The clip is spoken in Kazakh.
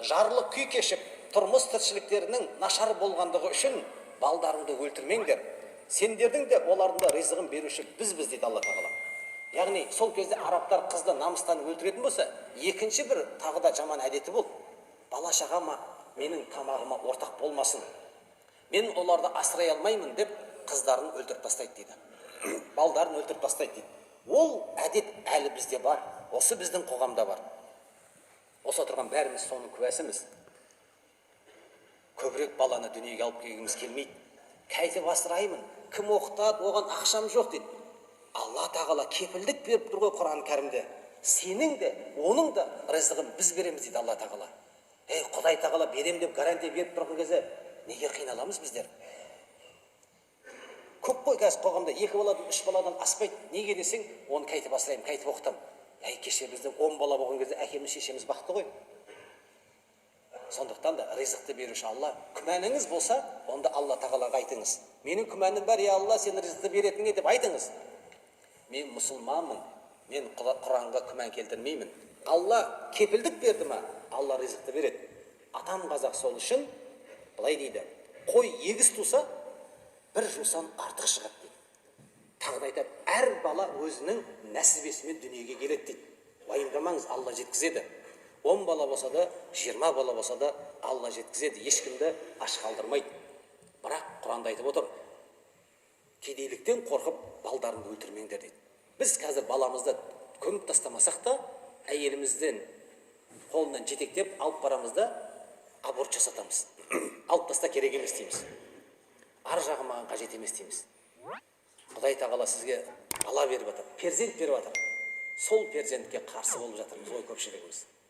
жарлық күй кешіп, тұрмыс тіршіліктерінің нашар болғандығы үшін балдарыңды өлтірмеңдер. Сендердің де олардың да ризығын беруші бізбіз дейді Алла тағала. Яғни сол кезде арабтар қызды намыстан өлтіретін болса, екінші бір тағы да жаман әдеті бол. Бала шағама менің тамағыма ортақ болмасын, мен оларды асырай алмаймын деп қыздарын өлтіріп тастайды дейді. Балдарын өлтіріп тастайды дейді. Ол әдет әлі бізде бар, осы біздің қоғамда бар. Осы отырған бәріміз соның куәсіміз. Көбірек баланы дүниеге алып келгіміз келмейді. Кәйтіп асыраймын, кім оқытады, оған ақшам жоқ дейді. Алла тағала кепілдік беріп тұр ғой Құран кәрімде. Сенің де, оның да ризығын біз береміз дейді Алла тағала. Құдай тағала берем деп гарантия беріп тұрған кезде неге қиналамыз біздер? Көп қой қазір қоғамда 2 баладан 3 баладан аспайды. Неге десең, оны кәйтіп асыраймын, кәйтіп оқытам. Кеше бізде 10 бала болған кезде әкеміз шешеміз бақты ғой. Сондықтан да ризықты беруші Алла. Күмәніңіз болса, онда Алла тағалаға айтыңыз. Менің күмәнім бар, я Алла, сен ризықты беретіңе деп айтыңыз. Мен мұсылманмын, мен Құранға күмән келтірмеймін. Алла кепілдік берді ма, Алла ризықты береді. Атам қазақ сол үшін былай дейді: қой егіз туса, бір жусан артық шығады дейді. Тағы да айтады, әр бала өзінің нәсібесімен дүниеге келеді дейді. Уайымдамаңыз, Алла жеткізеді. 10 бала болса да, 20 бала болса да, Алла жеткізеді. Ешкімді аш қалдырмайды. Бірақ Құранда айтып отыр, кедейліктен қорқып балдарыңды өлтірмеңдер дейді. Біз қазір баламызды көміп тастамасақ та, әйелімізден қолынан жетектеп алып барамыз да аборт жасатамыз. Алып таста керек емес дейміз. Ар жағы маған қажет емес дейміз. Құдай тағала сізге бала беріп жатыр, перзент беріп жатыр. Сол перзентке қарсы болып жатырмыз ғой көпшілігіміз.